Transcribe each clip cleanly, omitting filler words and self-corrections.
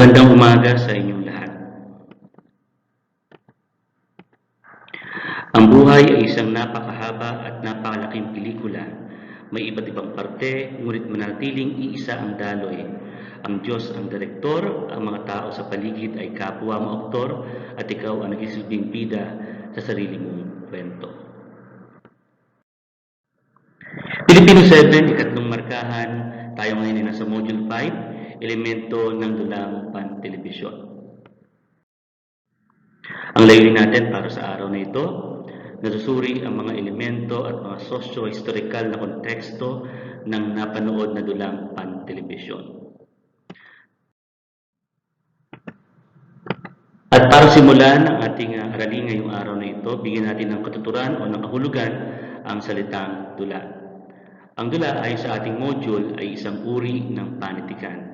Magandang umaga sa inyong lahat. Ang buhay ay isang napakahaba at napakalaking pelikula. May iba't ibang parte, ngunit manatiling iisa ang daloy. Ang Diyos ang direktor, ang mga tao sa paligid ay kapwa mo aktor, at ikaw ang nagsisilbing bida sa sarili mong kwento. Filipino 7, ikatlong markahan. Tayo ngayon ay nasa Module 5, elemento ng dulang pantelebisyon. Ang layunin natin para sa araw na ito, nasusuri ang mga elemento at mga sosyo-historical na konteksto ng napanood na dulang pantelebisyon. At para simulan ang ating aralin ngayong araw na ito, bigyan natin ng katuturan o ng kahulugan ang salitang dula. Ang dula ay sa ating module ay isang uri ng panitikan.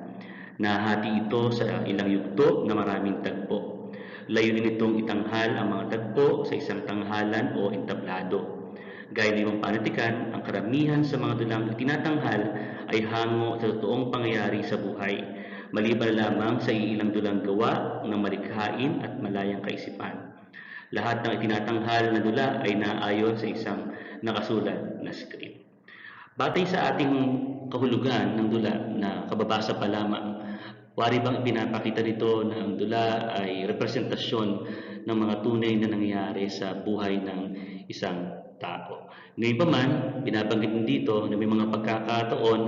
Nahati ito sa ilang yugto na maraming tagpo. Layunin nitong itanghal ang mga tagpo sa isang tanghalan o entablado. Gaya ng ibang panitikan, ang karamihan sa mga dulang tinatanghal ay hango sa totoong pangyayari sa buhay, maliban lamang sa ilang dulang gawa ng malikhain at malayang kaisipan. Lahat ng itinatanghal na dula ay naayon sa isang nakasulat na script. Batay sa ating kahulugan ng dula na kababasa pa lamang, wari bang pinapakita nito na ang dula ay representasyon ng mga tunay na nangyayari sa buhay ng isang tao. Ngayon pa man, binabanggit dito na may mga pagkakataon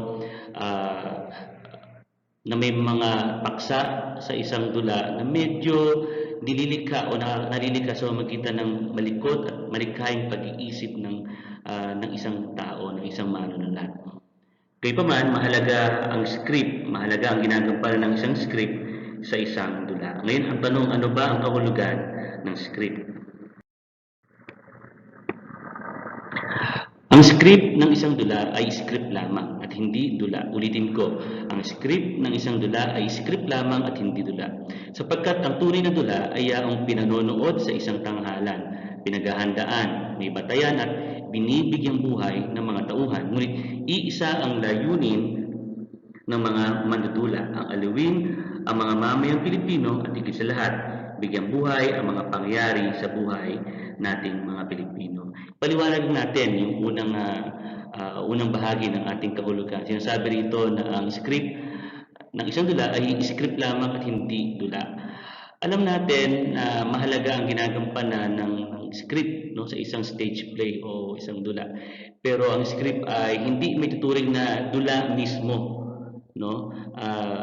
na may mga paksa sa isang dula na medyo nililikha o nalilikha sa magitan ng malikot at malikhaing pag-iisip ng isang tao, ng isang manunulat. Gayunpaman, mahalaga ang script, mahalaga ang ginagampanan ng isang script sa isang dula. Ngayon, ang tanong, ano ba ang kahulugan ng script? Ang script ng isang dula ay script lamang at hindi dula. Ulitin ko, ang script ng isang dula ay script lamang at hindi dula. Sapagkat ang tunay na dula ay ang pinanonood sa isang tanghalan, pinaghahandaan, may batayan at binibigyang buhay ng mga tauhan. Ngunit iisa ang layunin ng mga mandudula, ang aliwin ang mga mamayang Pilipino at higit sa lahat, bigyang buhay ang mga pangyayari sa buhay nating mga Pilipino. Paliwanag natin yung unang bahagi ng ating kahulugan. Sinasabi rito na ang script ng isang dula ay script lamang at hindi dula. Alam natin na mahalaga ang ginagampanan ng script sa isang stage play o isang dula. Pero ang script ay hindi may tuturing na dula mismo.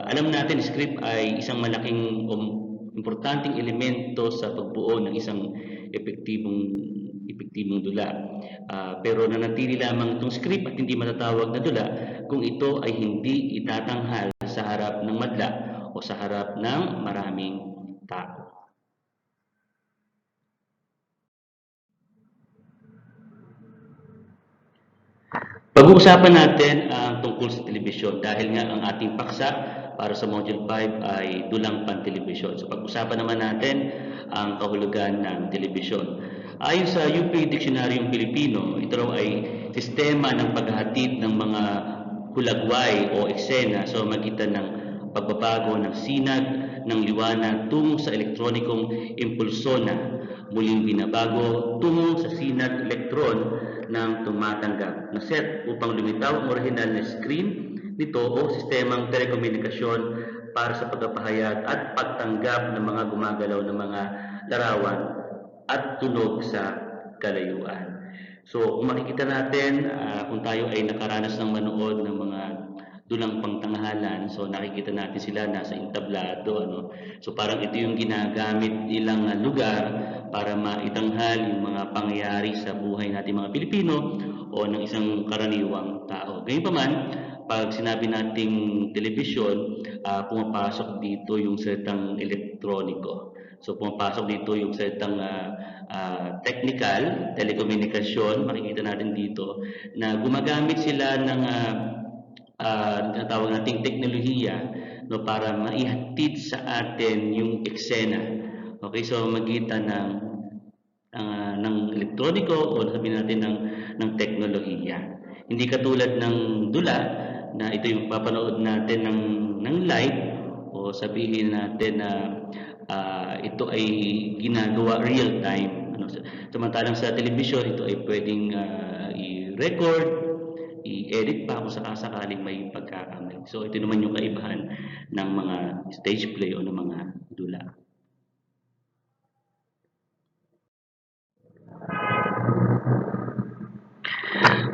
Alam natin script ay isang malaking importanteng elemento sa pagbuo ng isang epektibong dula. Pero nanatili lamang itong script at hindi matatawag na dula kung ito ay hindi itatanghal sa harap ng madla o sa harap ng maraming tao. Pag-uusapan natin ang tungkol sa telebisyon dahil nga ang ating paksa para sa Module 5 ay dulang pantelebisyon. So pag-usapan naman natin ang kahulugan ng telebisyon. Ayon sa UP Diksionaryong Pilipino, ito raw ay sistema ng paghahatid ng mga hulagway o eksena sa magitan ng pagbabago ng sinag ng liwanag tungo sa elektronikong impulsona, muling binabago tungo sa sinag elektron ng tumatanggap na set upang lumitaw ang orihinal na screen nito o sistemang telekomunikasyon para sa pagpapahayag at pagtanggap ng mga gumagalaw ng mga larawan at tunog sa kalayuan. So kung makikita natin, kung tayo ay nakaranas ng manood ng mga dulang pangtanghalan, so nakikita natin sila nasa entablado. So parang ito yung ginagamit nilang lugar para maitanghal yung mga pangyayari sa buhay natin mga Pilipino o ng isang karaniwang tao. Gayunpaman, pag sinabi nating telebisyon, pumapasok dito yung salitang elektroniko. So pumapasok dito yung salitang technical, telekomunikasyon, makikita natin dito na gumagamit sila ng tinatawag nating teknolohiya para maihatid sa atin yung eksena. Okay, so magitan ng elektroniko o sabihin natin ng teknolohiya. Hindi katulad ng dula na ito yung papanood natin ng live o o sabihin natin na ito ay ginagawa real time. Samantalang sa telebisyon, ito ay pwedeng i-record, i-edit pa kung sakasakaling may pagkakamali. So ito naman yung kaibahan ng mga stage play o ng mga dula.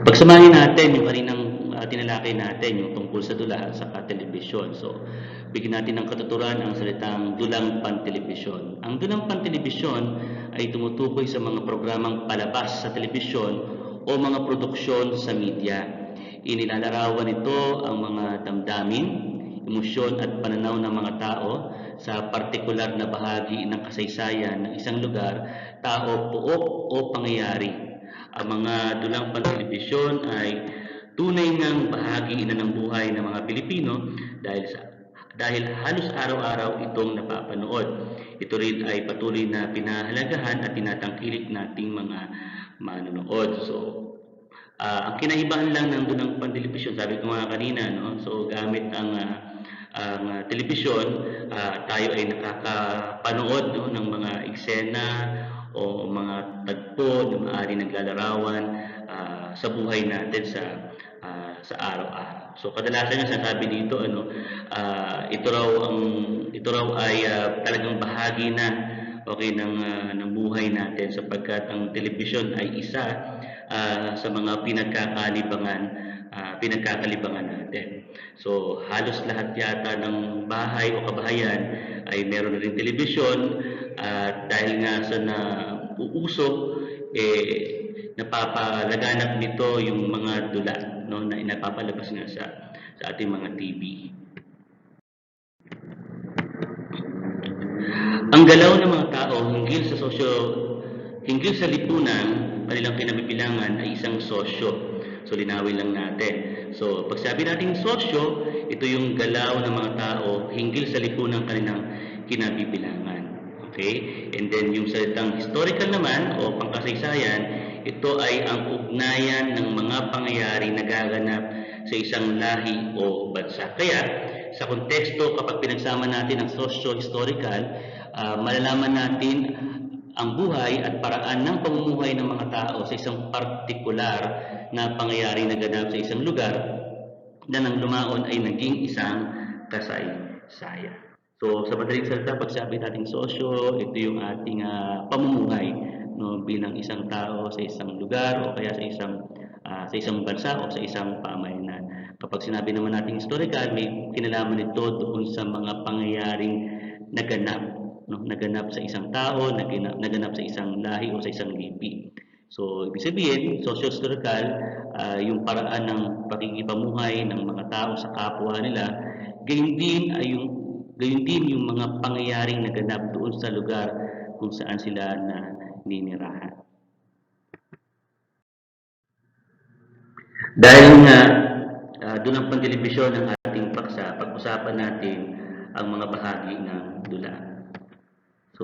Pagsamahin natin yung kaninang tinalakay natin, yung tungkol sa dula at saka telebisyon. So, bigyan natin ng katuturan ang salitang dulang pantelebisyon. Ang dulang pantelebisyon ay tumutukoy sa mga programang palabas sa telebisyon o mga produksyon sa media. Inilalarawan nito ang mga damdamin, emosyon at pananaw ng mga tao sa partikular na bahagi ng kasaysayan ng isang lugar, tao, pook o pangyayari. Ang mga dulang pantelebisyon ay tunay ngang bahagi na ng buhay ng mga Pilipino dahil halos araw-araw itong napapanood. Ito rin ay patuloy na pinahalagahan at tinatangkilik nating mga manonood. So, ang kinaibahan lang ng dulang pantelebisyon, sabi ko nga kanina, no? So, gamit ang telebisyon, tayo ay nakakapanood, no, ng mga eksena o mga tagpo na maaari naglalarawan sa buhay natin sa araw-araw. So kadalasan nga sasabi dito ito raw ay talagang bahagi na ng buhay natin sapagkat ang telebisyon ay isa sa mga pinagkakalibangan natin. So halos lahat yata ng bahay o kabahayan ay meron na rin telebisyon at dahil nga sa nauuso, napapalaganap nito yung mga dula, no, na napapalabas nga sa ating mga TV. Ang galaw ng mga tao hinggil sa lipunan, kanilang kinabibilangan ay isang sosyo. So linawin lang natin. So pag sabi natin sosyo, ito yung galaw ng mga tao hinggil sa lipunan kanilang kinabibilangan. Okay? And then yung salitang historical naman o pangkasaysayan, ito ay ang ugnayan ng mga pangyayari na gaganap sa isang lahi o bansa. Kaya sa konteksto, kapag pinagsama natin ang socio-historical, malalaman natin ang buhay at paraan ng pamumuhay ng mga tao sa isang partikular na pangyayari na ganap sa isang lugar na nang lumaon ay naging isang kasaysayan. So sa madaling salita, pag sabi natin sosyo, ito yung ating pamumuhay, no, bilang isang tao sa isang lugar o kaya sa isang bansa o sa isang pamayanan. Kapag sinabi naman natin historical, may kinalaman ito doon sa mga pangyayaring naganap, no, naganap sa isang tao, naganap sa isang lahi o sa isang lipi. So ibig sabihin, socio-historical, yung paraan ng pakikipamuhay ng mga tao sa kapwa nila, gayon din yung mga pangyayaring naganap doon sa lugar kung saan sila naninirahan. Dahil nga doon ang pantelebisyon ng ating paksa, pag-usapan natin ang mga bahagi ng dula. So,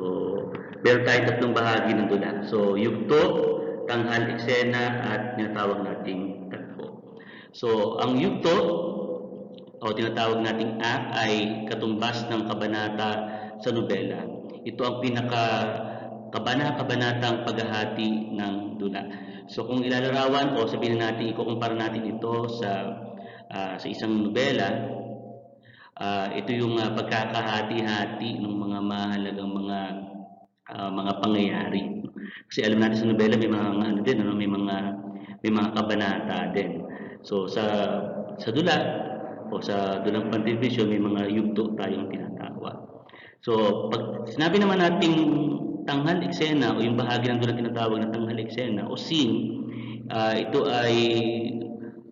meron tayong tatlong bahagi ng dula. So, yugto, tanghal, eksena, at tinatawag nating tagpo. So, ang yugto o tinatawag nating act ay katumbas ng kabanata sa nobela. Ito ang kabanatang paghahati ng dula. So kung ilalarawan o sabihin natin, ikukumpara natin ito sa isang nobela, ito yung pagkakahati-hati ng mga mahalagang mga pangyayari. Kasi alam natin sa nobela may mga may mga kabanata din. So sa dula o sa dulang pantelebisyon may mga yugto tayong tinatawag. So pag sinabi naman nating tanghal eksena o yung bahagi ng dulang tinatawag na tanghal eksena o scene,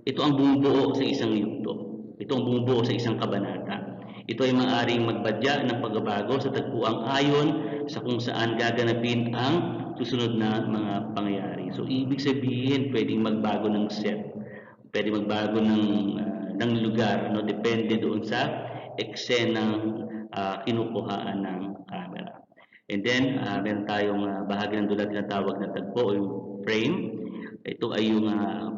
ito ang bumubuo sa isang yugto. Ito ang bumubuo sa isang kabanata. Ito ay maaaring magbadya ng pagbabago sa tagpuang ayon sa kung saan gaganapin ang susunod na mga pangyayari. So ibig sabihin pwedeng magbago ng set, pwedeng magbago ng lugar, no, depende doon sa eksenang kinukuhaan ng camera. And then meron tayong bahagi ng dula tinatawag na tagpo o yung frame. Ito ay yung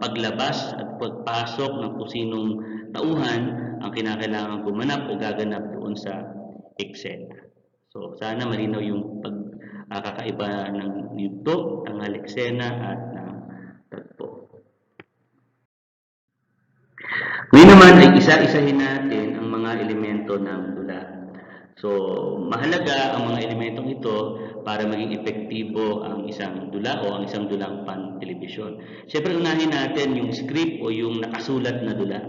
paglabas at pagpasok ng kung sinong tauhan ang kinakailangan gumanap o gaganap doon sa eksena. So sana malinaw yung pagkakaiba ng yugto, ng haleksena at ng tagpo. Ngayon naman ay isa-isahin natin ang mga elemento ng dula. So, mahalaga ang mga elementong ito para maging epektibo ang isang dula o ang isang dulang pan-telebisyon. Siyempre, unahin natin yung script o yung nakasulat na dula.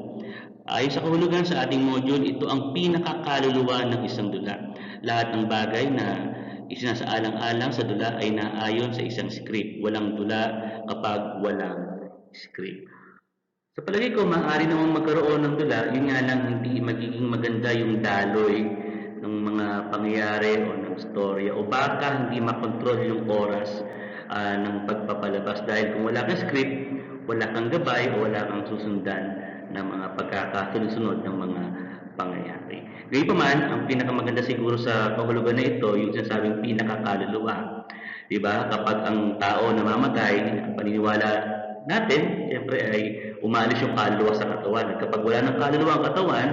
Ayon sa kahulugan sa ating module, ito ang pinakakaluluwa ng isang dula. Lahat ng bagay na isinasaalang-alang sa dula ay naayon sa isang script. Walang dula kapag walang script. Sa palagay ko, maaari namang magkaroon ng dula, yun nga lang hindi magiging maganda yung daloy ng mga pangyayari o ng storya o baka hindi makontrol yung oras ng pagpapalabas dahil kung wala kang script, wala kang gabay o wala kang susundan ng mga pagkakasunod ng mga pangyayari. Gayunpaman, ang pinakamaganda siguro sa kahulugan na ito, yung sinasabing pinakakaluluwa. Diba? Kapag ang tao namamatay, paniniwala natin, siyempre ay umaalis yung kaluluwa sa katawan. At kapag wala ng kaluluwa ang katawan,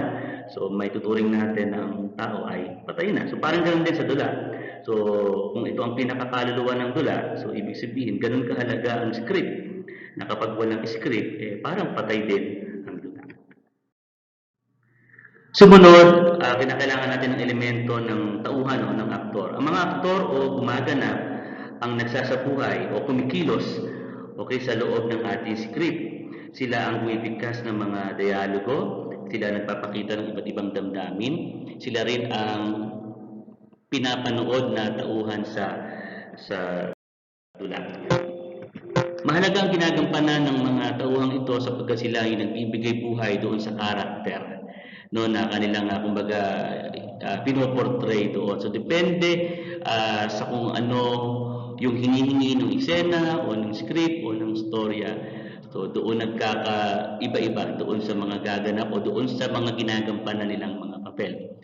so may tuturing natin na ang tao ay patay na. So parang ganun din sa dula. So kung ito ang pinakakaluluwa ng dula, so ibig sabihin, ganun kahalaga ang script. Na kapag walang script, parang patay din ang dula. Sumunod, kinakailangan natin ng elemento ng tauhan o ng aktor. Ang mga aktor o gumaganap ang nagsasabuhay o kumikilos sa loob ng ating script. Sila ang bumibigkas ng mga dialogo, sila nagpapakita ng iba't ibang damdamin, sila rin ang pinapanood na tauhan sa dula. Mahalaga ang ginagampanan ng mga tauhang ito sapagkat sila ay nagbibigay buhay doon sa karakter na kanilang kumbaga pinoportray doon. So depende sa kung ano yung hinihingi ng eksena o ng script o ng storya. So doon nagkakaiba-iba doon sa mga gaganap o doon sa mga ginagampanan nilang mga papel.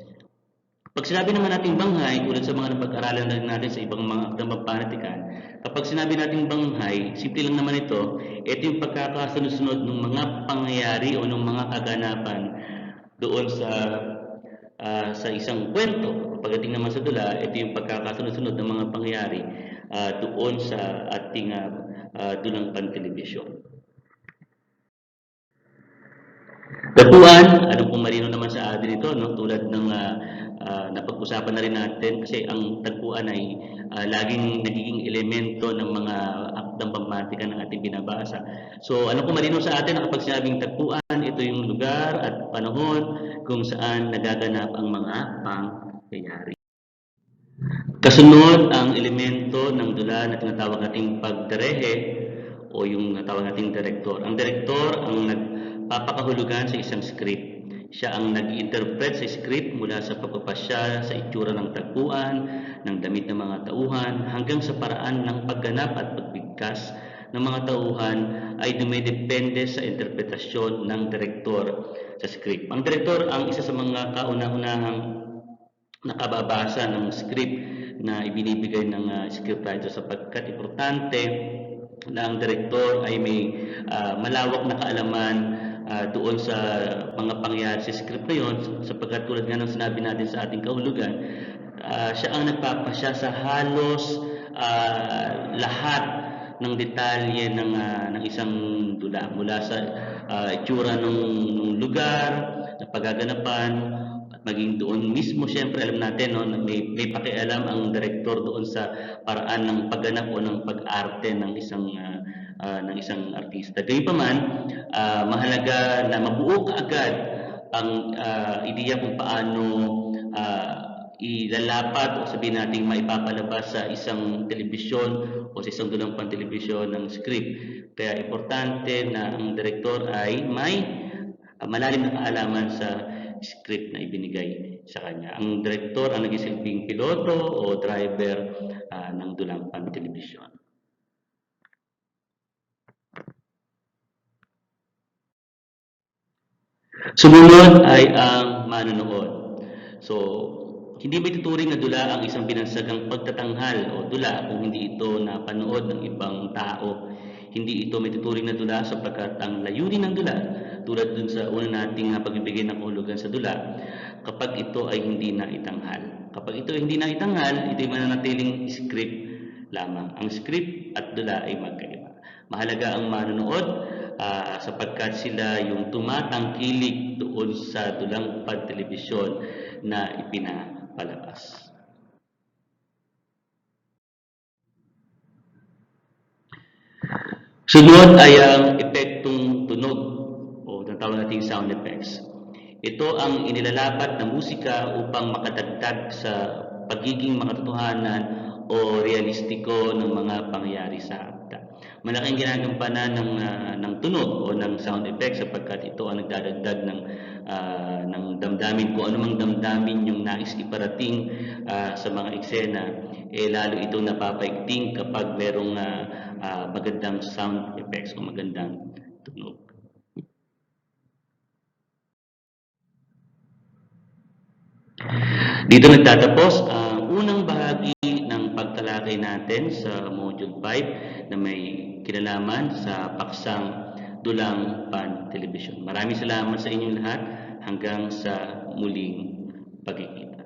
Pag sinabi naman natin banghay, tulad sa mga napag-aralan natin sa ibang mga akdang panitikan, kapag sinabi natin banghay, simple lang naman ito yung pagkakasunod-sunod ng mga pangyayari o ng mga kaganapan doon sa isang kwento. Pagdating naman sa dula, ito yung pagkakasunod-sunod ng mga pangyayari doon sa ating dulang pantelebisyon. Tagpuan, ano pong marino naman sa atin ito, no? Tulad ng napag-usapan na rin natin kasi ang tagpuan ay laging nagiging elemento ng mga akdang pammatika ng ating binabasa. So ano pong marino sa atin kapag sinabing tagpuan, ito yung lugar at panahon kung saan nagaganap ang mga pangyayari. Kasunod ang elemento ng dula na tinatawag nating pagderehe o yung natawag nating direktor. Ang direktor ang nagpapakahulugan sa isang script. Siya ang nag-interpret sa script mula sa pagpapasya sa itsura ng tagpuan, ng damit ng mga tauhan, hanggang sa paraan ng pagganap at pagbigkas ng mga tauhan ay dumidepende sa interpretasyon ng direktor sa script. Ang direktor ang isa sa mga kauna-unahang nakababasa ng script na ibinibigay ng scriptwriter sapagkat importante na ang direktor ay may malawak na kaalaman doon sa mga pangyayari sa script na yun sapagkat tulad nga ng sinabi natin sa ating kahulugan, siya ang nagpapasya sa halos lahat ng detalye ng isang dula mula sa itsura ng lugar, na paggaganapan, at maging doon mismo siyempre alam natin may pakialam ang direktor doon sa paraan ng pagganap o ng pag-arte ng isang artista. Gayunpaman, mahalaga na mabuo kaagad ang ideya kung paano ilalapat o sabihin natin maipapalabas sa isang telebisyon o sa isang dulang pantelebisyon ng script. Kaya importante na ang direktor ay may malalim na kaalaman sa script na ibinigay sa kanya. Ang direktor ang nagsisilbing piloto o driver ng dulang pantelebisyon. Sumunod ay ang manonood. So, hindi may tuturing na dula ang isang binansagang pagtatanghal o dula kung hindi ito napanood ng ibang tao. Hindi ito may tuturing na dula sapagkat ang layunin ng dula, tulad dun sa una nating pagbibigay ng kahulugan sa dula, kapag ito ay hindi na itanghal. Kapag ito ay hindi na itanghal, ito ay mananatiling script lamang. Ang script at dula ay magkaiba. Mahalaga ang manonood sapagkat sila yung tumatangkilik doon sa dulang pantelebisyon na ipinapalabas. Sunod ay ang epektong tunog o natawag nating sound effects. Ito ang inilalapat na musika upang makadagdag sa pagiging makatotohanan o realistiko ng mga pangyayari sa akda. Malaking ginagampanan ng tunog o ng sound effects sapagkat ito ang nagdadagdag ng damdamin kung anumang damdamin yung nais iparating sa mga eksena, lalo itong napapaigting kapag merong magandang sound effects o magandang tunog. Dito nagtatapos ang unang bahagi ng pagtalakay natin sa Module 5 na may kinalaman sa paksang Dulang Pan Television. Maraming salamat sa inyong lahat hanggang sa muling pagkikita.